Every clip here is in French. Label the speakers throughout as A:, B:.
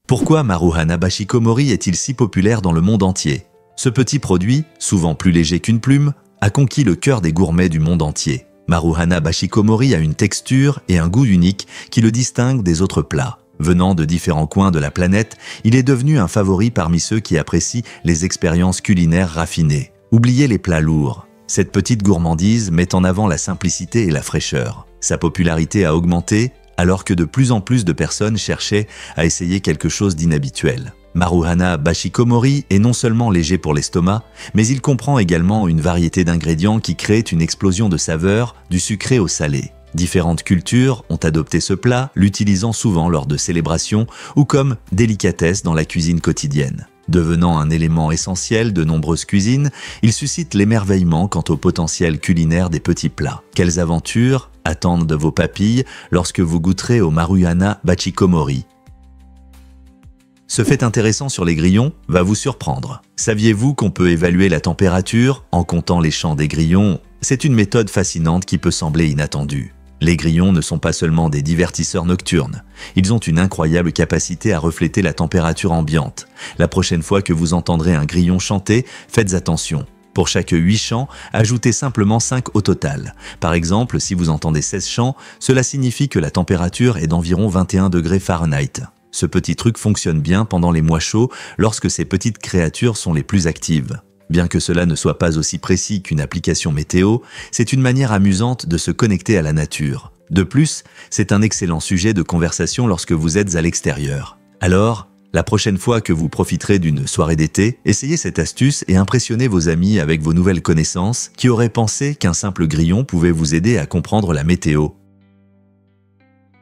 A: Pourquoi Maruhana Bashikomori est-il si populaire dans le monde entier? Ce petit produit, souvent plus léger qu'une plume, a conquis le cœur des gourmets du monde entier. Maruhana Bashikomori a une texture et un goût unique qui le distinguent des autres plats. Venant de différents coins de la planète, il est devenu un favori parmi ceux qui apprécient les expériences culinaires raffinées. Oubliez les plats lourds. Cette petite gourmandise met en avant la simplicité et la fraîcheur. Sa popularité a augmenté alors que de plus en plus de personnes cherchaient à essayer quelque chose d'inhabituel. Maruhana Bashikomori est non seulement léger pour l'estomac, mais il comprend également une variété d'ingrédients qui créent une explosion de saveurs, du sucré au salé. Différentes cultures ont adopté ce plat, l'utilisant souvent lors de célébrations ou comme délicatesse dans la cuisine quotidienne. Devenant un élément essentiel de nombreuses cuisines, il suscite l'émerveillement quant au potentiel culinaire des petits plats. Quelles aventures attendent de vos papilles lorsque vous goûterez au Maruhana Bashikomori? Ce fait intéressant sur les grillons va vous surprendre. Saviez-vous qu'on peut évaluer la température en comptant les champs des grillons? C'est une méthode fascinante qui peut sembler inattendue. Les grillons ne sont pas seulement des divertisseurs nocturnes. Ils ont une incroyable capacité à refléter la température ambiante. La prochaine fois que vous entendrez un grillon chanter, faites attention. Pour chaque 8 chants, ajoutez simplement 5 au total. Par exemple, si vous entendez 16 chants, cela signifie que la température est d'environ 21 degrés Fahrenheit. Ce petit truc fonctionne bien pendant les mois chauds lorsque ces petites créatures sont les plus actives. Bien que cela ne soit pas aussi précis qu'une application météo, c'est une manière amusante de se connecter à la nature. De plus, c'est un excellent sujet de conversation lorsque vous êtes à l'extérieur. Alors, la prochaine fois que vous profiterez d'une soirée d'été, essayez cette astuce et impressionnez vos amis avec vos nouvelles connaissances qui auraient pensé qu'un simple grillon pouvait vous aider à comprendre la météo.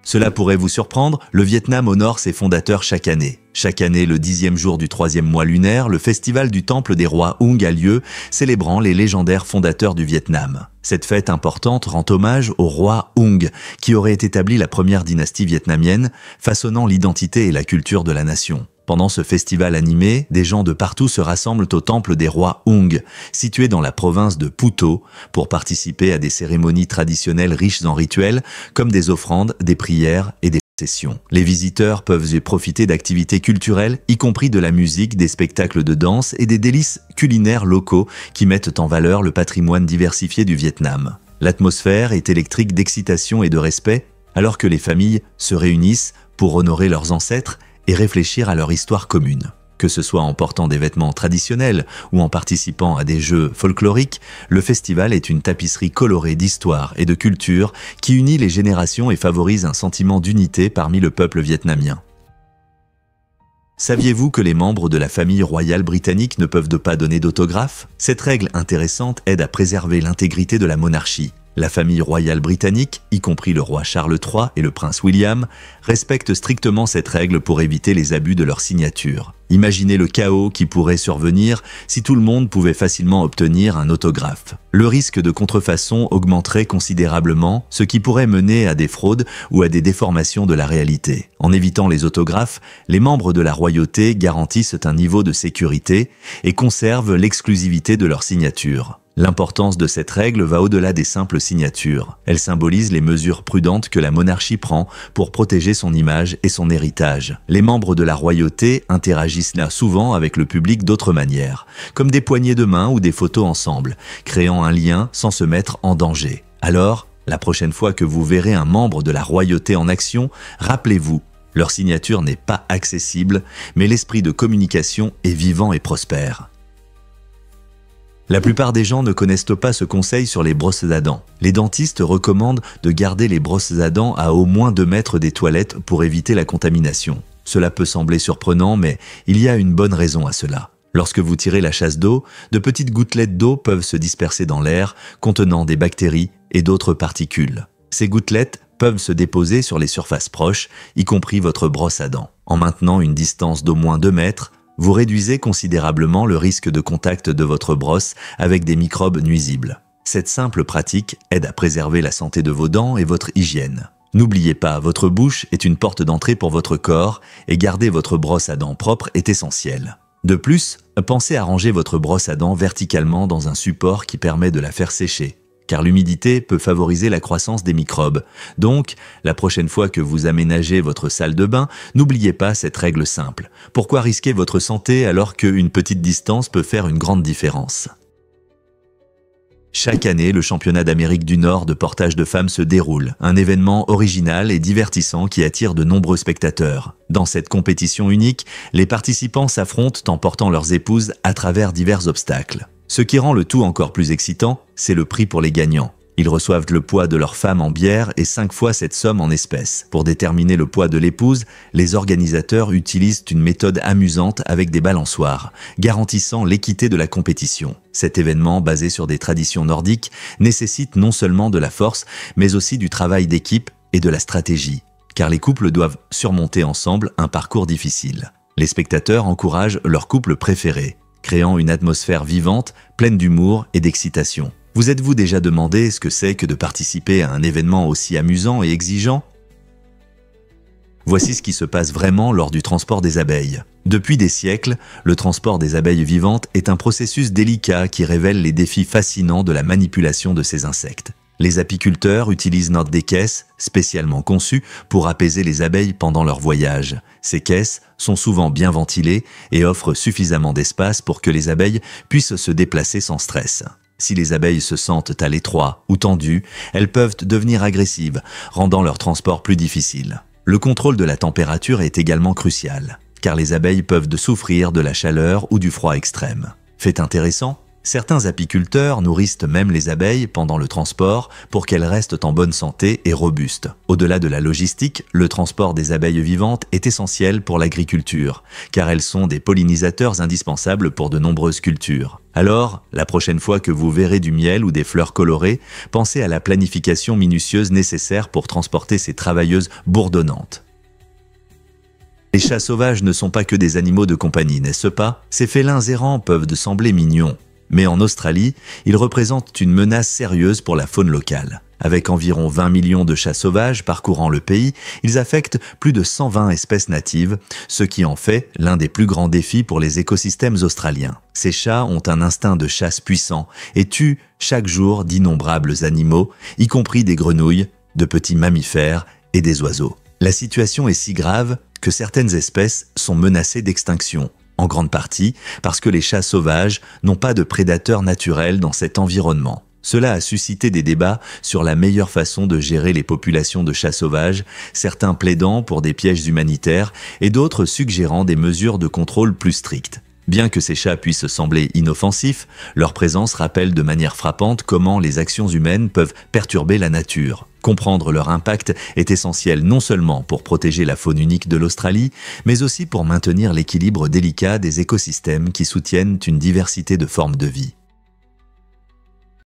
A: Cela pourrait vous surprendre, le Vietnam honore ses fondateurs chaque année. Chaque année, le 10e jour du 3e mois lunaire, le festival du Temple des Rois Hung a lieu, célébrant les légendaires fondateurs du Vietnam. Cette fête importante rend hommage au roi Hung, qui aurait établi la première dynastie vietnamienne, façonnant l'identité et la culture de la nation. Pendant ce festival animé, des gens de partout se rassemblent au temple des rois Hung, situé dans la province de Phu Tho, pour participer à des cérémonies traditionnelles riches en rituels, comme des offrandes, des prières et des processions. Les visiteurs peuvent y profiter d'activités culturelles, y compris de la musique, des spectacles de danse et des délices culinaires locaux qui mettent en valeur le patrimoine diversifié du Vietnam. L'atmosphère est électrique d'excitation et de respect, alors que les familles se réunissent pour honorer leurs ancêtres et réfléchir à leur histoire commune. Que ce soit en portant des vêtements traditionnels ou en participant à des jeux folkloriques, le festival est une tapisserie colorée d'histoire et de culture qui unit les générations et favorise un sentiment d'unité parmi le peuple vietnamien. Saviez-vous que les membres de la famille royale britannique ne peuvent pas donner d'autographe? Cette règle intéressante aide à préserver l'intégrité de la monarchie. La famille royale britannique, y compris le roi Charles III et le prince William, respecte strictement cette règle pour éviter les abus de leur signature. Imaginez le chaos qui pourrait survenir si tout le monde pouvait facilement obtenir un autographe. Le risque de contrefaçon augmenterait considérablement, ce qui pourrait mener à des fraudes ou à des déformations de la réalité. En évitant les autographes, les membres de la royauté garantissent un niveau de sécurité et conservent l'exclusivité de leur signature. L'importance de cette règle va au-delà des simples signatures. Elle symbolise les mesures prudentes que la monarchie prend pour protéger son image et son héritage. Les membres de la royauté interagissent là souvent avec le public d'autres manières, comme des poignées de main ou des photos ensemble, créant un lien sans se mettre en danger. Alors, la prochaine fois que vous verrez un membre de la royauté en action, rappelez-vous, leur signature n'est pas accessible, mais l'esprit de communication est vivant et prospère. La plupart des gens ne connaissent pas ce conseil sur les brosses à dents. Les dentistes recommandent de garder les brosses à dents à au moins 2 mètres des toilettes pour éviter la contamination. Cela peut sembler surprenant, mais il y a une bonne raison à cela. Lorsque vous tirez la chasse d'eau, de petites gouttelettes d'eau peuvent se disperser dans l'air, contenant des bactéries et d'autres particules. Ces gouttelettes peuvent se déposer sur les surfaces proches, y compris votre brosse à dents. En maintenant une distance d'au moins 2 mètres, vous réduisez considérablement le risque de contact de votre brosse avec des microbes nuisibles. Cette simple pratique aide à préserver la santé de vos dents et votre hygiène. N'oubliez pas, votre bouche est une porte d'entrée pour votre corps et garder votre brosse à dents propre est essentiel. De plus, pensez à ranger votre brosse à dents verticalement dans un support qui permet de la faire sécher, car l'humidité peut favoriser la croissance des microbes. Donc, la prochaine fois que vous aménagez votre salle de bain, n'oubliez pas cette règle simple. Pourquoi risquer votre santé alors qu'une petite distance peut faire une grande différence ? Chaque année, le championnat d'Amérique du Nord de portage de femmes se déroule, un événement original et divertissant qui attire de nombreux spectateurs. Dans cette compétition unique, les participants s'affrontent en portant leurs épouses à travers divers obstacles. Ce qui rend le tout encore plus excitant, c'est le prix pour les gagnants. Ils reçoivent le poids de leur femme en bière et 5 fois cette somme en espèces. Pour déterminer le poids de l'épouse, les organisateurs utilisent une méthode amusante avec des balançoires, garantissant l'équité de la compétition. Cet événement, basé sur des traditions nordiques, nécessite non seulement de la force, mais aussi du travail d'équipe et de la stratégie, car les couples doivent surmonter ensemble un parcours difficile. Les spectateurs encouragent leur couple préféré, créant une atmosphère vivante, pleine d'humour et d'excitation. Vous êtes-vous déjà demandé ce que c'est que de participer à un événement aussi amusant et exigeant ? Voici ce qui se passe vraiment lors du transport des abeilles. Depuis des siècles, le transport des abeilles vivantes est un processus délicat qui révèle les défis fascinants de la manipulation de ces insectes. Les apiculteurs utilisent des caisses spécialement conçues pour apaiser les abeilles pendant leur voyage. Ces caisses sont souvent bien ventilées et offrent suffisamment d'espace pour que les abeilles puissent se déplacer sans stress. Si les abeilles se sentent à l'étroit ou tendues, elles peuvent devenir agressives, rendant leur transport plus difficile. Le contrôle de la température est également crucial, car les abeilles peuvent souffrir de la chaleur ou du froid extrême. Fait intéressant, certains apiculteurs nourrissent même les abeilles pendant le transport pour qu'elles restent en bonne santé et robustes. Au-delà de la logistique, le transport des abeilles vivantes est essentiel pour l'agriculture, car elles sont des pollinisateurs indispensables pour de nombreuses cultures. Alors, la prochaine fois que vous verrez du miel ou des fleurs colorées, pensez à la planification minutieuse nécessaire pour transporter ces travailleuses bourdonnantes. Les chats sauvages ne sont pas que des animaux de compagnie, n'est-ce pas? Ces félins errants peuvent sembler mignons. Mais en Australie, ils représentent une menace sérieuse pour la faune locale. Avec environ 20 millions de chats sauvages parcourant le pays, ils affectent plus de 120 espèces natives, ce qui en fait l'un des plus grands défis pour les écosystèmes australiens. Ces chats ont un instinct de chasse puissant et tuent chaque jour d'innombrables animaux, y compris des grenouilles, de petits mammifères et des oiseaux. La situation est si grave que certaines espèces sont menacées d'extinction. En grande partie parce que les chats sauvages n'ont pas de prédateurs naturels dans cet environnement. Cela a suscité des débats sur la meilleure façon de gérer les populations de chats sauvages, certains plaidant pour des pièges humanitaires et d'autres suggérant des mesures de contrôle plus strictes. Bien que ces chats puissent sembler inoffensifs, leur présence rappelle de manière frappante comment les actions humaines peuvent perturber la nature. Comprendre leur impact est essentiel non seulement pour protéger la faune unique de l'Australie, mais aussi pour maintenir l'équilibre délicat des écosystèmes qui soutiennent une diversité de formes de vie.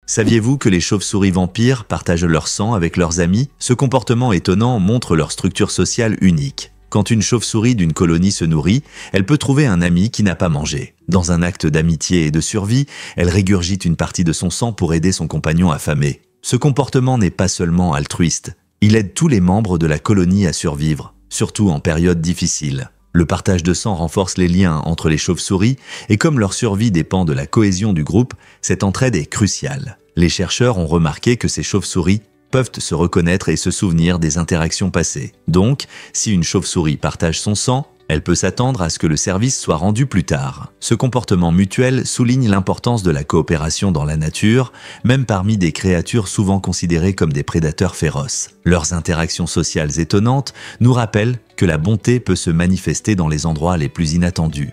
A: Saviez-vous que les chauves-souris vampires partagent leur sang avec leurs amis? Ce comportement étonnant montre leur structure sociale unique. Quand une chauve-souris d'une colonie se nourrit, elle peut trouver un ami qui n'a pas mangé. Dans un acte d'amitié et de survie, elle régurgite une partie de son sang pour aider son compagnon affamé. Ce comportement n'est pas seulement altruiste, il aide tous les membres de la colonie à survivre, surtout en période difficile. Le partage de sang renforce les liens entre les chauves-souris et comme leur survie dépend de la cohésion du groupe, cette entraide est cruciale. Les chercheurs ont remarqué que ces chauves-souris peuvent se reconnaître et se souvenir des interactions passées. Donc, si une chauve-souris partage son sang, elle peut s'attendre à ce que le service soit rendu plus tard. Ce comportement mutuel souligne l'importance de la coopération dans la nature, même parmi des créatures souvent considérées comme des prédateurs féroces. Leurs interactions sociales étonnantes nous rappellent que la bonté peut se manifester dans les endroits les plus inattendus.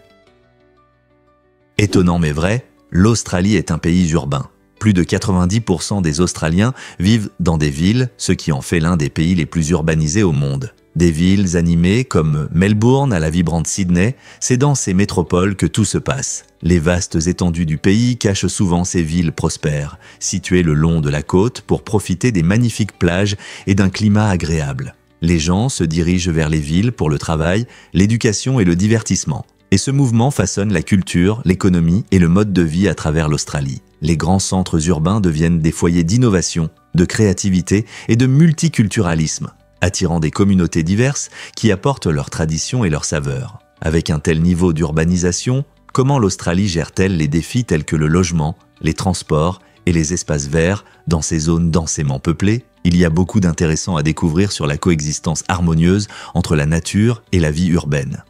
A: Étonnant mais vrai, l'Australie est un pays urbain. Plus de 90% des Australiens vivent dans des villes, ce qui en fait l'un des pays les plus urbanisés au monde. Des villes animées comme Melbourne à la vibrante Sydney, c'est dans ces métropoles que tout se passe. Les vastes étendues du pays cachent souvent ces villes prospères, situées le long de la côte pour profiter des magnifiques plages et d'un climat agréable. Les gens se dirigent vers les villes pour le travail, l'éducation et le divertissement. Et ce mouvement façonne la culture, l'économie et le mode de vie à travers l'Australie. Les grands centres urbains deviennent des foyers d'innovation, de créativité et de multiculturalisme, attirant des communautés diverses qui apportent leurs traditions et leurs saveurs. Avec un tel niveau d'urbanisation, comment l'Australie gère-t-elle les défis tels que le logement, les transports et les espaces verts dans ces zones densément peuplées, il y a beaucoup d'intéressant à découvrir sur la coexistence harmonieuse entre la nature et la vie urbaine.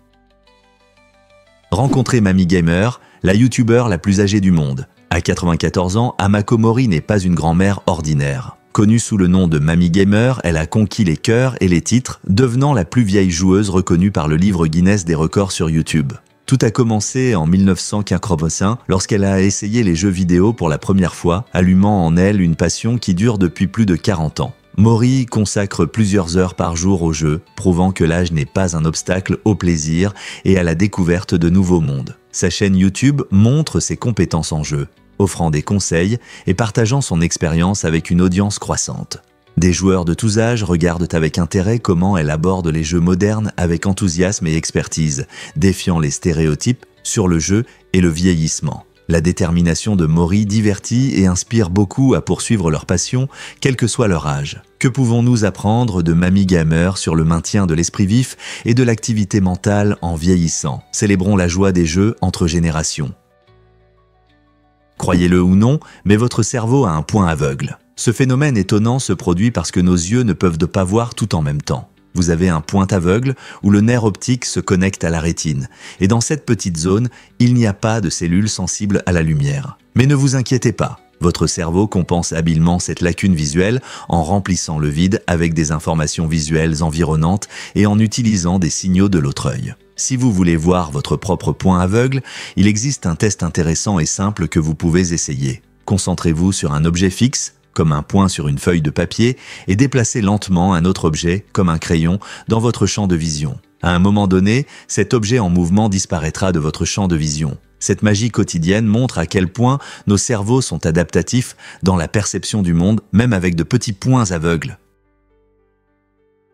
A: Rencontrez Mamie Gamer, la youtubeur la plus âgée du monde. À 94 ans, Amako Mori n'est pas une grand-mère ordinaire. Connue sous le nom de Mamie Gamer, elle a conquis les cœurs et les titres, devenant la plus vieille joueuse reconnue par le livre Guinness des records sur YouTube. Tout a commencé en 1985 lorsqu'elle a essayé les jeux vidéo pour la première fois, allumant en elle une passion qui dure depuis plus de 40 ans. Mori consacre plusieurs heures par jour au jeu, prouvant que l'âge n'est pas un obstacle au plaisir et à la découverte de nouveaux mondes. Sa chaîne YouTube montre ses compétences en jeu, offrant des conseils et partageant son expérience avec une audience croissante. Des joueurs de tous âges regardent avec intérêt comment elle aborde les jeux modernes avec enthousiasme et expertise, défiant les stéréotypes sur le jeu et le vieillissement. La détermination de Mori divertit et inspire beaucoup à poursuivre leur passion, quel que soit leur âge. Que pouvons-nous apprendre de Mamie Gamer sur le maintien de l'esprit vif et de l'activité mentale en vieillissant? Célébrons la joie des jeux entre générations. Croyez-le ou non, mais votre cerveau a un point aveugle. Ce phénomène étonnant se produit parce que nos yeux ne peuvent pas voir tout en même temps. Vous avez un point aveugle où le nerf optique se connecte à la rétine. Et dans cette petite zone, il n'y a pas de cellules sensibles à la lumière. Mais ne vous inquiétez pas, votre cerveau compense habilement cette lacune visuelle en remplissant le vide avec des informations visuelles environnantes et en utilisant des signaux de l'autre œil. Si vous voulez voir votre propre point aveugle, il existe un test intéressant et simple que vous pouvez essayer. Concentrez-vous sur un objet fixe, comme un point sur une feuille de papier, et déplacez lentement un autre objet, comme un crayon, dans votre champ de vision. À un moment donné, cet objet en mouvement disparaîtra de votre champ de vision. Cette magie quotidienne montre à quel point nos cerveaux sont adaptatifs dans la perception du monde, même avec de petits points aveugles.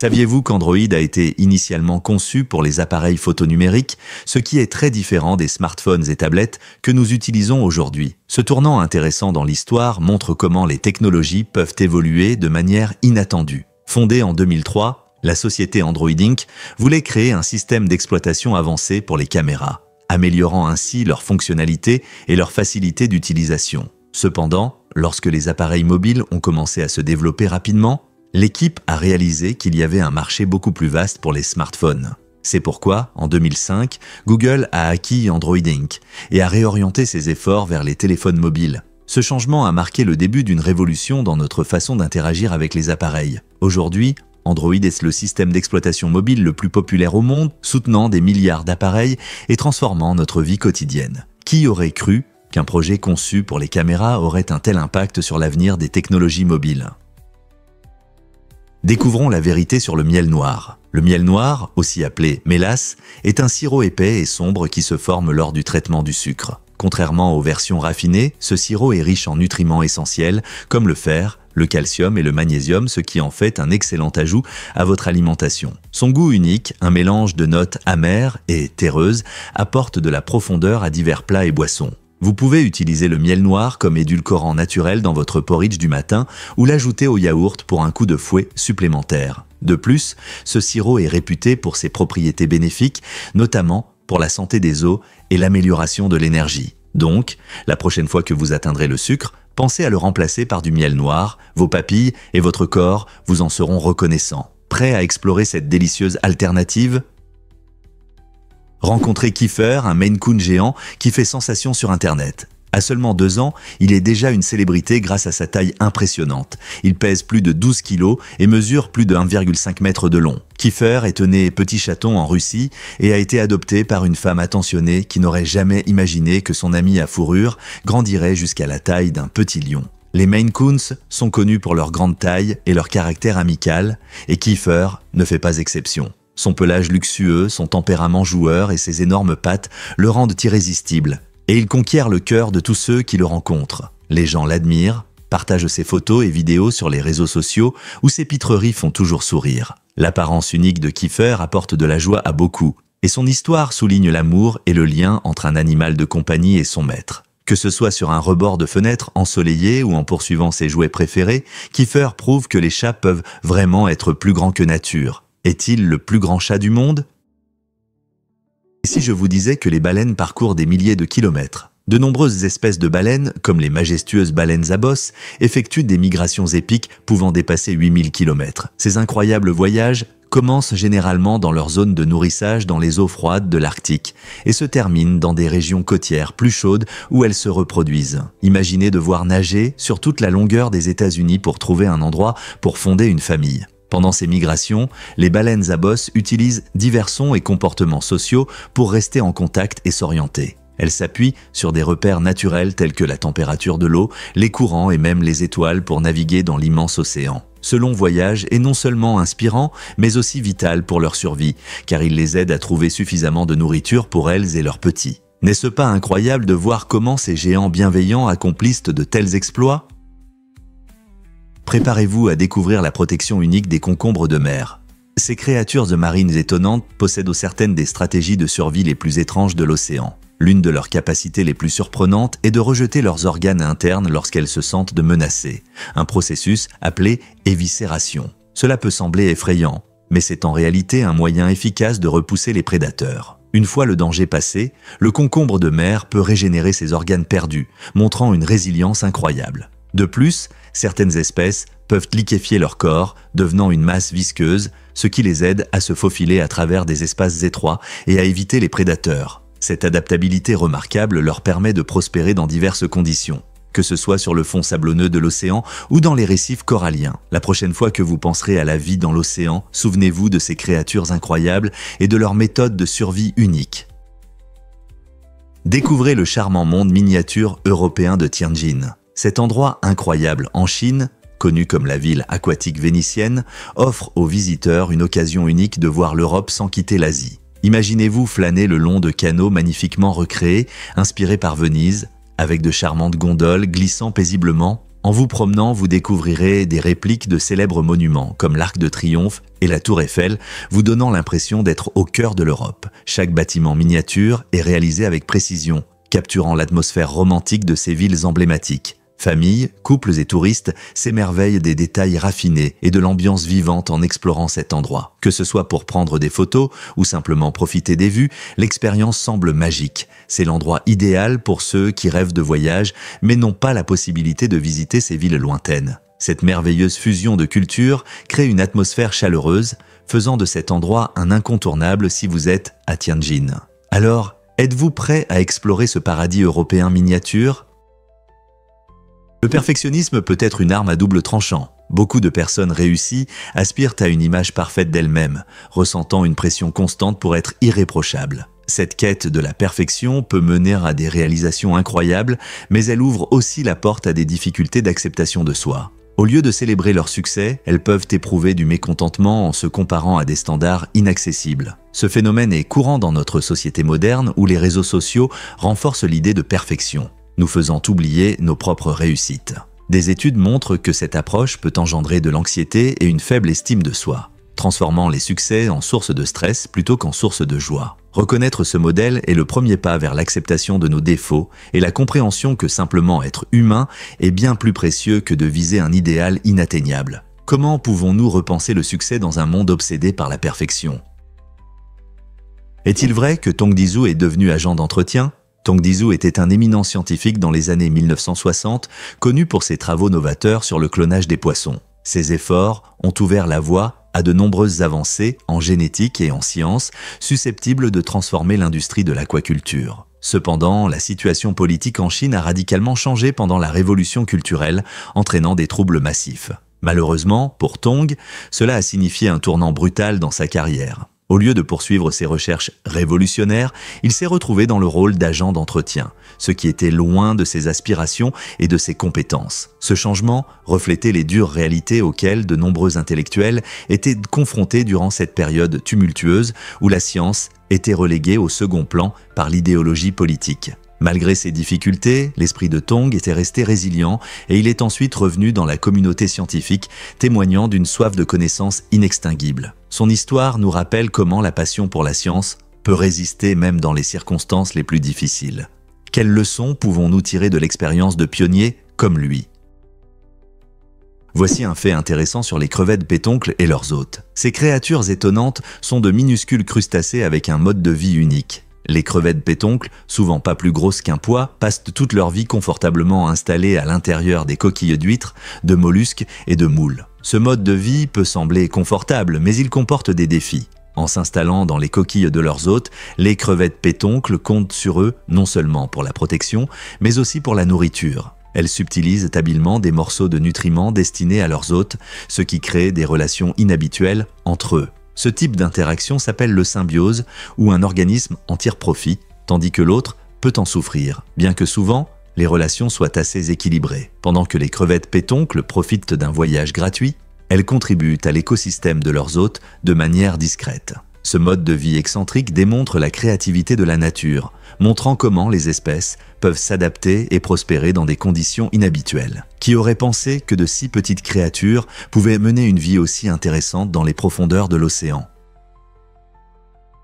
A: Saviez-vous qu'Android a été initialement conçu pour les appareils photonumériques, ce qui est très différent des smartphones et tablettes que nous utilisons aujourd'hui? Ce tournant intéressant dans l'histoire montre comment les technologies peuvent évoluer de manière inattendue. Fondée en 2003, la société Android Inc. voulait créer un système d'exploitation avancé pour les caméras, améliorant ainsi leur fonctionnalité et leur facilité d'utilisation. Cependant, lorsque les appareils mobiles ont commencé à se développer rapidement, l'équipe a réalisé qu'il y avait un marché beaucoup plus vaste pour les smartphones. C'est pourquoi, en 2005, Google a acquis Android Inc. et a réorienté ses efforts vers les téléphones mobiles. Ce changement a marqué le début d'une révolution dans notre façon d'interagir avec les appareils. Aujourd'hui, Android est le système d'exploitation mobile le plus populaire au monde, soutenant des milliards d'appareils et transformant notre vie quotidienne. Qui aurait cru qu'un projet conçu pour les caméras aurait un tel impact sur l'avenir des technologies mobiles ? Découvrons la vérité sur le miel noir. Le miel noir, aussi appelé mélasse, est un sirop épais et sombre qui se forme lors du traitement du sucre. Contrairement aux versions raffinées, ce sirop est riche en nutriments essentiels comme le fer, le calcium et le magnésium, ce qui en fait un excellent ajout à votre alimentation. Son goût unique, un mélange de notes amères et terreuses, apporte de la profondeur à divers plats et boissons. Vous pouvez utiliser le miel noir comme édulcorant naturel dans votre porridge du matin ou l'ajouter au yaourt pour un coup de fouet supplémentaire. De plus, ce sirop est réputé pour ses propriétés bénéfiques, notamment pour la santé des os et l'amélioration de l'énergie. Donc, la prochaine fois que vous atteindrez le sucre, pensez à le remplacer par du miel noir, vos papilles et votre corps vous en seront reconnaissants. Prêt à explorer cette délicieuse alternative ? Rencontrez Kiefer, un Maine Coon géant qui fait sensation sur Internet. À seulement 2 ans, il est déjà une célébrité grâce à sa taille impressionnante. Il pèse plus de 12 kilos et mesure plus de 1,5 m de long. Kiefer est né petit chaton en Russie et a été adopté par une femme attentionnée qui n'aurait jamais imaginé que son ami à fourrure grandirait jusqu'à la taille d'un petit lion. Les Maine Coons sont connus pour leur grande taille et leur caractère amical, et Kiefer ne fait pas exception. Son pelage luxueux, son tempérament joueur et ses énormes pattes le rendent irrésistible. Et il conquiert le cœur de tous ceux qui le rencontrent. Les gens l'admirent, partagent ses photos et vidéos sur les réseaux sociaux où ses pitreries font toujours sourire. L'apparence unique de Kiefer apporte de la joie à beaucoup, et son histoire souligne l'amour et le lien entre un animal de compagnie et son maître. Que ce soit sur un rebord de fenêtre ensoleillé ou en poursuivant ses jouets préférés, Kiefer prouve que les chats peuvent vraiment être plus grands que nature. Est-il le plus grand chat du monde ? Et si je vous disais que les baleines parcourent des milliers de kilomètres ? De nombreuses espèces de baleines, comme les majestueuses baleines à bosse, effectuent des migrations épiques pouvant dépasser 8000 km. Ces incroyables voyages commencent généralement dans leur zone de nourrissage dans les eaux froides de l'Arctique et se terminent dans des régions côtières plus chaudes où elles se reproduisent. Imaginez devoir nager sur toute la longueur des États-Unis pour trouver un endroit pour fonder une famille. Pendant ces migrations, les baleines à bosse utilisent divers sons et comportements sociaux pour rester en contact et s'orienter. Elles s'appuient sur des repères naturels tels que la température de l'eau, les courants et même les étoiles pour naviguer dans l'immense océan. Ce long voyage est non seulement inspirant, mais aussi vital pour leur survie, car il les aide à trouver suffisamment de nourriture pour elles et leurs petits. N'est-ce pas incroyable de voir comment ces géants bienveillants accomplissent de tels exploits ? Préparez-vous à découvrir la protection unique des concombres de mer. Ces créatures marines étonnantes possèdent certaines des stratégies de survie les plus étranges de l'océan. L'une de leurs capacités les plus surprenantes est de rejeter leurs organes internes lorsqu'elles se sentent menacées, un processus appelé éviscération. Cela peut sembler effrayant, mais c'est en réalité un moyen efficace de repousser les prédateurs. Une fois le danger passé, le concombre de mer peut régénérer ses organes perdus, montrant une résilience incroyable. De plus, certaines espèces peuvent liquéfier leur corps, devenant une masse visqueuse, ce qui les aide à se faufiler à travers des espaces étroits et à éviter les prédateurs. Cette adaptabilité remarquable leur permet de prospérer dans diverses conditions, que ce soit sur le fond sablonneux de l'océan ou dans les récifs coralliens. La prochaine fois que vous penserez à la vie dans l'océan, souvenez-vous de ces créatures incroyables et de leur méthode de survie unique. Découvrez le charmant monde miniature européen de Tianjin. Cet endroit incroyable en Chine, connu comme la ville aquatique vénitienne, offre aux visiteurs une occasion unique de voir l'Europe sans quitter l'Asie. Imaginez-vous flâner le long de canaux magnifiquement recréés, inspirés par Venise, avec de charmantes gondoles glissant paisiblement. En vous promenant, vous découvrirez des répliques de célèbres monuments, comme l'Arc de Triomphe et la Tour Eiffel, vous donnant l'impression d'être au cœur de l'Europe. Chaque bâtiment miniature est réalisé avec précision, capturant l'atmosphère romantique de ces villes emblématiques. Familles, couples et touristes s'émerveillent des détails raffinés et de l'ambiance vivante en explorant cet endroit. Que ce soit pour prendre des photos ou simplement profiter des vues, l'expérience semble magique. C'est l'endroit idéal pour ceux qui rêvent de voyage mais n'ont pas la possibilité de visiter ces villes lointaines. Cette merveilleuse fusion de cultures crée une atmosphère chaleureuse, faisant de cet endroit un incontournable si vous êtes à Tianjin. Alors, êtes-vous prêt à explorer ce paradis européen miniature ? Le perfectionnisme peut être une arme à double tranchant. Beaucoup de personnes réussies aspirent à une image parfaite d'elles-mêmes, ressentant une pression constante pour être irréprochables. Cette quête de la perfection peut mener à des réalisations incroyables, mais elle ouvre aussi la porte à des difficultés d'acceptation de soi. Au lieu de célébrer leur succès, elles peuvent éprouver du mécontentement en se comparant à des standards inaccessibles. Ce phénomène est courant dans notre société moderne où les réseaux sociaux renforcent l'idée de perfection, nous faisant oublier nos propres réussites. Des études montrent que cette approche peut engendrer de l'anxiété et une faible estime de soi, transformant les succès en source de stress plutôt qu'en source de joie. Reconnaître ce modèle est le premier pas vers l'acceptation de nos défauts et la compréhension que simplement être humain est bien plus précieux que de viser un idéal inatteignable. Comment pouvons-nous repenser le succès dans un monde obsédé par la perfection ? Est-il vrai que Tongdi est devenu agent d'entretien ? Tongdi était un éminent scientifique dans les années 1960, connu pour ses travaux novateurs sur le clonage des poissons. Ses efforts ont ouvert la voie à de nombreuses avancées en génétique et en sciences, susceptibles de transformer l'industrie de l'aquaculture. Cependant, la situation politique en Chine a radicalement changé pendant la révolution culturelle, entraînant des troubles massifs. Malheureusement, pour Tong, cela a signifié un tournant brutal dans sa carrière. Au lieu de poursuivre ses recherches révolutionnaires, il s'est retrouvé dans le rôle d'agent d'entretien, ce qui était loin de ses aspirations et de ses compétences. Ce changement reflétait les dures réalités auxquelles de nombreux intellectuels étaient confrontés durant cette période tumultueuse où la science était reléguée au second plan par l'idéologie politique. Malgré ces difficultés, l'esprit de Tong était resté résilient et il est ensuite revenu dans la communauté scientifique, témoignant d'une soif de connaissances inextinguible. Son histoire nous rappelle comment la passion pour la science peut résister même dans les circonstances les plus difficiles. Quelles leçons pouvons-nous tirer de l'expérience de pionniers comme lui ? Voici un fait intéressant sur les crevettes pétoncles et leurs hôtes. Ces créatures étonnantes sont de minuscules crustacés avec un mode de vie unique. Les crevettes pétoncles, souvent pas plus grosses qu'un pois, passent toute leur vie confortablement installées à l'intérieur des coquilles d'huîtres, de mollusques et de moules. Ce mode de vie peut sembler confortable, mais il comporte des défis. En s'installant dans les coquilles de leurs hôtes, les crevettes pétoncles comptent sur eux non seulement pour la protection, mais aussi pour la nourriture. Elles subtilisent habilement des morceaux de nutriments destinés à leurs hôtes, ce qui crée des relations inhabituelles entre eux. Ce type d'interaction s'appelle le symbiose, où un organisme en tire profit, tandis que l'autre peut en souffrir, bien que souvent, les relations soient assez équilibrées. Pendant que les crevettes pétoncles profitent d'un voyage gratuit, elles contribuent à l'écosystème de leurs hôtes de manière discrète. Ce mode de vie excentrique démontre la créativité de la nature, montrant comment les espèces peuvent s'adapter et prospérer dans des conditions inhabituelles. Qui aurait pensé que de si petites créatures pouvaient mener une vie aussi intéressante dans les profondeurs de l'océan?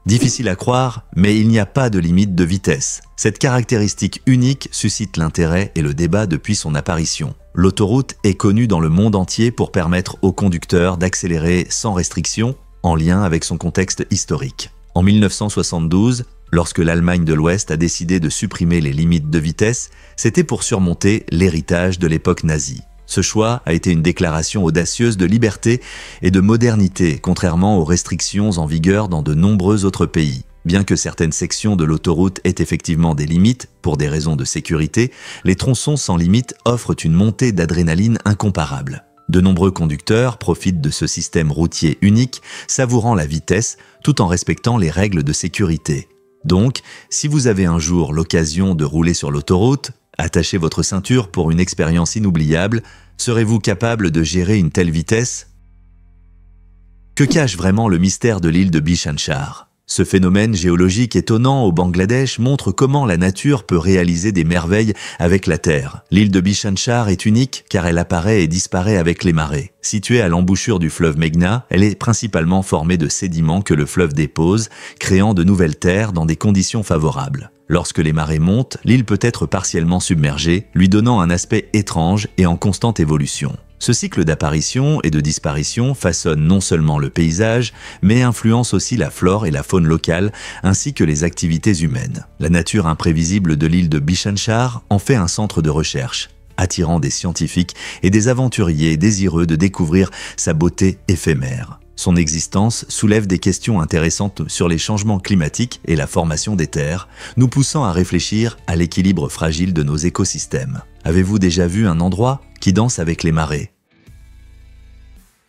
A: Difficile à croire, mais il n'y a pas de limite de vitesse. Cette caractéristique unique suscite l'intérêt et le débat depuis son apparition. L'autoroute est connue dans le monde entier pour permettre aux conducteurs d'accélérer sans restriction, en lien avec son contexte historique. En 1972, lorsque l'Allemagne de l'Ouest a décidé de supprimer les limites de vitesse, c'était pour surmonter l'héritage de l'époque nazie. Ce choix a été une déclaration audacieuse de liberté et de modernité, contrairement aux restrictions en vigueur dans de nombreux autres pays. Bien que certaines sections de l'autoroute aient effectivement des limites, pour des raisons de sécurité, les tronçons sans limite offrent une montée d'adrénaline incomparable. De nombreux conducteurs profitent de ce système routier unique, savourant la vitesse tout en respectant les règles de sécurité. Donc, si vous avez un jour l'occasion de rouler sur l'autoroute, attachez votre ceinture pour une expérience inoubliable. Serez-vous capable de gérer une telle vitesse? Que cache vraiment le mystère de l'île de Bishanchar? Ce phénomène géologique étonnant au Bangladesh montre comment la nature peut réaliser des merveilles avec la Terre. L'île de Bishanchar est unique car elle apparaît et disparaît avec les marées. Située à l'embouchure du fleuve Meghna, elle est principalement formée de sédiments que le fleuve dépose, créant de nouvelles terres dans des conditions favorables. Lorsque les marées montent, l'île peut être partiellement submergée, lui donnant un aspect étrange et en constante évolution. Ce cycle d'apparition et de disparition façonne non seulement le paysage, mais influence aussi la flore et la faune locale, ainsi que les activités humaines. La nature imprévisible de l'île de Bishanchar en fait un centre de recherche, attirant des scientifiques et des aventuriers désireux de découvrir sa beauté éphémère. Son existence soulève des questions intéressantes sur les changements climatiques et la formation des terres, nous poussant à réfléchir à l'équilibre fragile de nos écosystèmes. Avez-vous déjà vu un endroit qui danse avec les marées?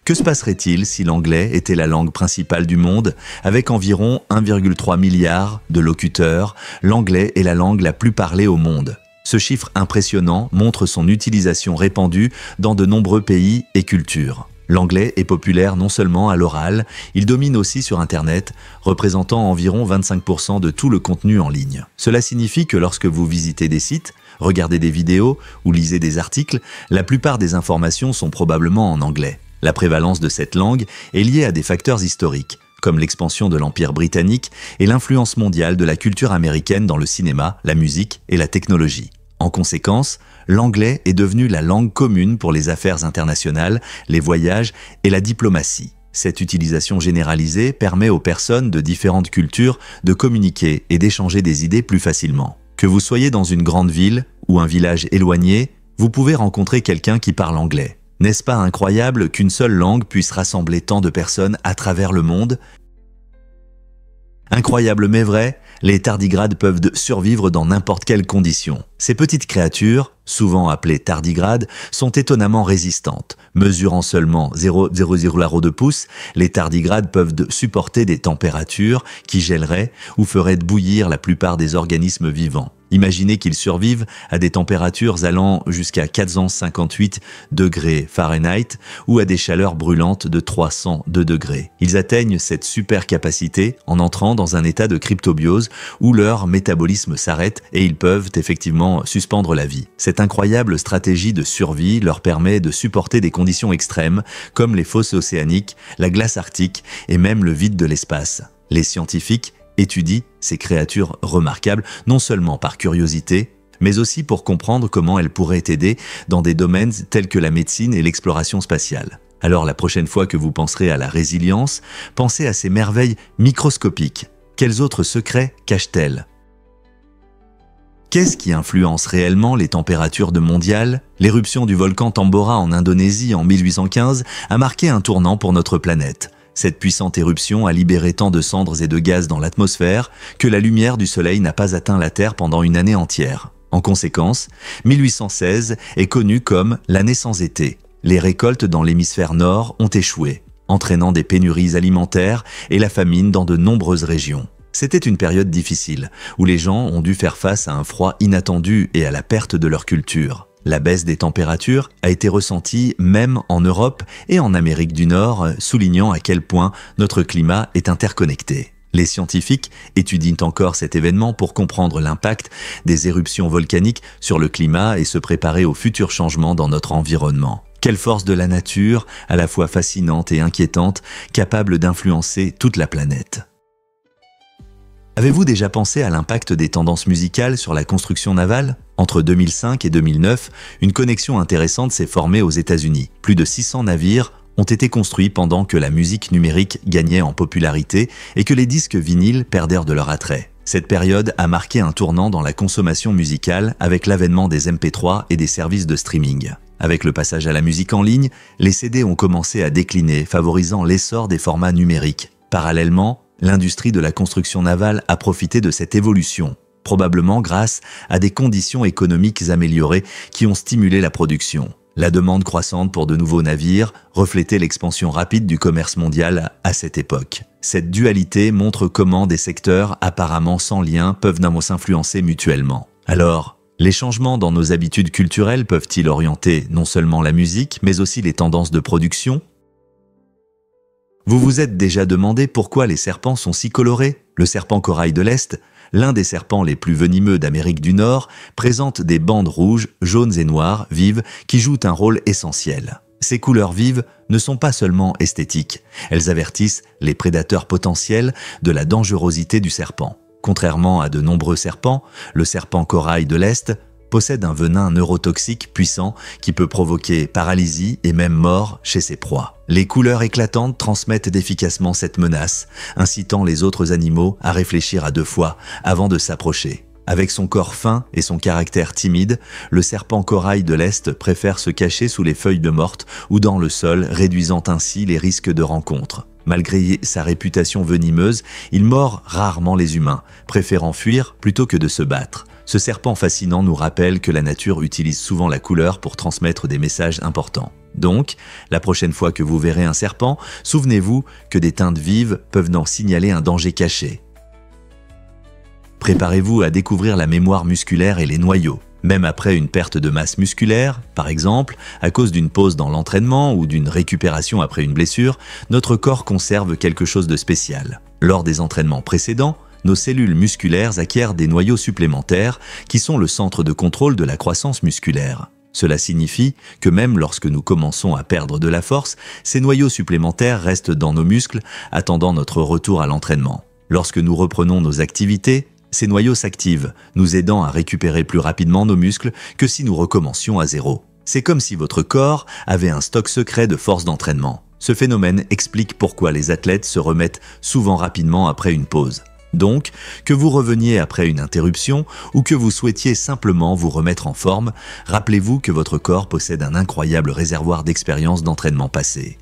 A: Que se passerait-il si l'anglais était la langue principale du monde? Avec environ 1,3 milliard de locuteurs, l'anglais est la langue la plus parlée au monde. Ce chiffre impressionnant montre son utilisation répandue dans de nombreux pays et cultures. L'anglais est populaire non seulement à l'oral, il domine aussi sur Internet, représentant environ 25% de tout le contenu en ligne. Cela signifie que lorsque vous visitez des sites, regardez des vidéos ou lisez des articles, la plupart des informations sont probablement en anglais. La prévalence de cette langue est liée à des facteurs historiques, comme l'expansion de l'Empire britannique et l'influence mondiale de la culture américaine dans le cinéma, la musique et la technologie. En conséquence, l'anglais est devenu la langue commune pour les affaires internationales, les voyages et la diplomatie. Cette utilisation généralisée permet aux personnes de différentes cultures de communiquer et d'échanger des idées plus facilement. Que vous soyez dans une grande ville ou un village éloigné, vous pouvez rencontrer quelqu'un qui parle anglais. N'est-ce pas incroyable qu'une seule langue puisse rassembler tant de personnes à travers le monde? Incroyable mais vrai, les tardigrades peuvent survivre dans n'importe quelle condition. Ces petites créatures, souvent appelées tardigrades, sont étonnamment résistantes. Mesurant seulement 0,002 pouces, les tardigrades peuvent supporter des températures qui gèleraient ou feraient bouillir la plupart des organismes vivants. Imaginez qu'ils survivent à des températures allant jusqu'à 458 degrés Fahrenheit ou à des chaleurs brûlantes de 302 degrés. Ils atteignent cette super capacité en entrant dans un état de cryptobiose où leur métabolisme s'arrête et ils peuvent effectivement suspendre la vie. Cette incroyable stratégie de survie leur permet de supporter des conditions extrêmes comme les fosses océaniques, la glace arctique et même le vide de l'espace. Les scientifiques étudient ces créatures remarquables non seulement par curiosité, mais aussi pour comprendre comment elles pourraient aider dans des domaines tels que la médecine et l'exploration spatiale. Alors la prochaine fois que vous penserez à la résilience, pensez à ces merveilles microscopiques. Quels autres secrets cache-t-elle? Qu'est-ce qui influence réellement les températures mondiales? L'éruption du volcan Tambora en Indonésie en 1815 a marqué un tournant pour notre planète. Cette puissante éruption a libéré tant de cendres et de gaz dans l'atmosphère que la lumière du soleil n'a pas atteint la Terre pendant une année entière. En conséquence, 1816 est connue comme l'année sans été. Les récoltes dans l'hémisphère nord ont échoué, entraînant des pénuries alimentaires et la famine dans de nombreuses régions. C'était une période difficile, où les gens ont dû faire face à un froid inattendu et à la perte de leur culture. La baisse des températures a été ressentie même en Europe et en Amérique du Nord, soulignant à quel point notre climat est interconnecté. Les scientifiques étudient encore cet événement pour comprendre l'impact des éruptions volcaniques sur le climat et se préparer aux futurs changements dans notre environnement. Quelle force de la nature, à la fois fascinante et inquiétante, capable d'influencer toute la planète. Avez-vous déjà pensé à l'impact des tendances musicales sur la construction navale? Entre 2005 et 2009, une connexion intéressante s'est formée aux États-Unis. Plus de 600 navires ont été construits pendant que la musique numérique gagnait en popularité et que les disques vinyles perdèrent de leur attrait. Cette période a marqué un tournant dans la consommation musicale avec l'avènement des MP3 et des services de streaming. Avec le passage à la musique en ligne, les CD ont commencé à décliner, favorisant l'essor des formats numériques. Parallèlement, l'industrie de la construction navale a profité de cette évolution, probablement grâce à des conditions économiques améliorées qui ont stimulé la production. La demande croissante pour de nouveaux navires reflétait l'expansion rapide du commerce mondial à cette époque. Cette dualité montre comment des secteurs apparemment sans lien peuvent s'influencer mutuellement. Alors, les changements dans nos habitudes culturelles peuvent-ils orienter non seulement la musique, mais aussi les tendances de production ? Vous vous êtes déjà demandé pourquoi les serpents sont si colorés? Le serpent corail de l'Est, l'un des serpents les plus venimeux d'Amérique du Nord, présente des bandes rouges, jaunes et noires vives qui jouent un rôle essentiel. Ces couleurs vives ne sont pas seulement esthétiques, elles avertissent les prédateurs potentiels de la dangerosité du serpent. Contrairement à de nombreux serpents, le serpent corail de l'Est possède un venin neurotoxique puissant qui peut provoquer paralysie et même mort chez ses proies. Les couleurs éclatantes transmettent efficacement cette menace, incitant les autres animaux à réfléchir à deux fois avant de s'approcher. Avec son corps fin et son caractère timide, le serpent corail de l'Est préfère se cacher sous les feuilles de morte ou dans le sol, réduisant ainsi les risques de rencontre. Malgré sa réputation venimeuse, il mord rarement les humains, préférant fuir plutôt que de se battre. Ce serpent fascinant nous rappelle que la nature utilise souvent la couleur pour transmettre des messages importants. Donc, la prochaine fois que vous verrez un serpent, souvenez-vous que des teintes vives peuvent en signaler un danger caché. Préparez-vous à découvrir la mémoire musculaire et les noyaux. Même après une perte de masse musculaire, par exemple, à cause d'une pause dans l'entraînement ou d'une récupération après une blessure, notre corps conserve quelque chose de spécial. Lors des entraînements précédents, nos cellules musculaires acquièrent des noyaux supplémentaires qui sont le centre de contrôle de la croissance musculaire. Cela signifie que même lorsque nous commençons à perdre de la force, ces noyaux supplémentaires restent dans nos muscles, attendant notre retour à l'entraînement. Lorsque nous reprenons nos activités, ces noyaux s'activent, nous aidant à récupérer plus rapidement nos muscles que si nous recommencions à zéro. C'est comme si votre corps avait un stock secret de force d'entraînement. Ce phénomène explique pourquoi les athlètes se remettent souvent rapidement après une pause. Donc, que vous reveniez après une interruption ou que vous souhaitiez simplement vous remettre en forme, rappelez-vous que votre corps possède un incroyable réservoir d'expériences d'entraînement passé.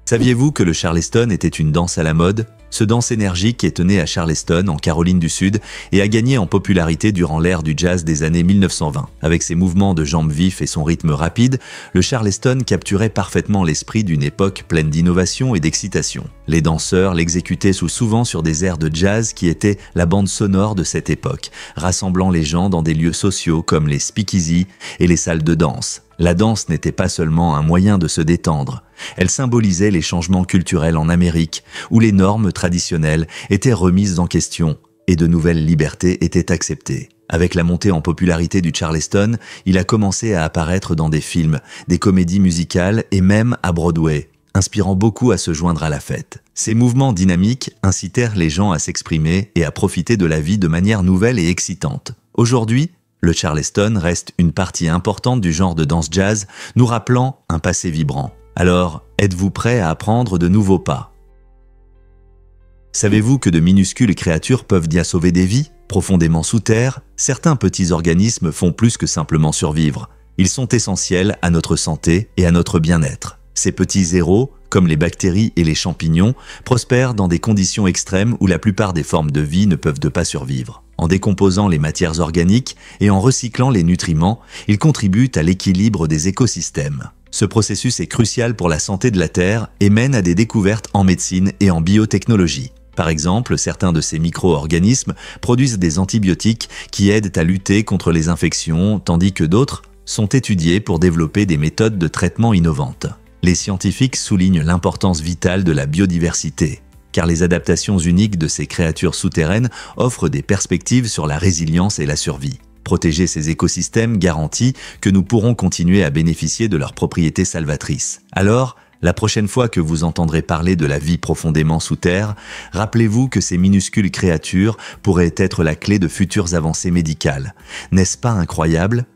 A: Saviez-vous que le Charleston était une danse à la mode? Ce danse énergique est né à Charleston, en Caroline du Sud, et a gagné en popularité durant l'ère du jazz des années 1920. Avec ses mouvements de jambes vifs et son rythme rapide, le Charleston capturait parfaitement l'esprit d'une époque pleine d'innovation et d'excitation. Les danseurs l'exécutaient souvent sur des airs de jazz qui étaient la bande sonore de cette époque, rassemblant les gens dans des lieux sociaux comme les speakeasy et les salles de danse. La danse n'était pas seulement un moyen de se détendre, elle symbolisait les changements culturels en Amérique, où les normes traditionnelles étaient remises en question et de nouvelles libertés étaient acceptées. Avec la montée en popularité du Charleston, il a commencé à apparaître dans des films, des comédies musicales et même à Broadway, inspirant beaucoup à se joindre à la fête. Ces mouvements dynamiques incitèrent les gens à s'exprimer et à profiter de la vie de manière nouvelle et excitante. Aujourd'hui, le Charleston reste une partie importante du genre de danse jazz, nous rappelant un passé vibrant. Alors, êtes-vous prêt à apprendre de nouveaux pas? Savez-vous que de minuscules créatures peuvent bien sauver des vies? Profondément sous terre, certains petits organismes font plus que simplement survivre. Ils sont essentiels à notre santé et à notre bien-être. Ces petits héros, comme les bactéries et les champignons, prospèrent dans des conditions extrêmes où la plupart des formes de vie ne peuvent pas survivre. En décomposant les matières organiques et en recyclant les nutriments, ils contribuent à l'équilibre des écosystèmes. Ce processus est crucial pour la santé de la Terre et mène à des découvertes en médecine et en biotechnologie. Par exemple, certains de ces micro-organismes produisent des antibiotiques qui aident à lutter contre les infections, tandis que d'autres sont étudiés pour développer des méthodes de traitement innovantes. Les scientifiques soulignent l'importance vitale de la biodiversité, car les adaptations uniques de ces créatures souterraines offrent des perspectives sur la résilience et la survie. Protéger ces écosystèmes garantit que nous pourrons continuer à bénéficier de leurs propriétés salvatrices. Alors, la prochaine fois que vous entendrez parler de la vie profondément sous terre, rappelez-vous que ces minuscules créatures pourraient être la clé de futures avancées médicales. N'est-ce pas incroyable ?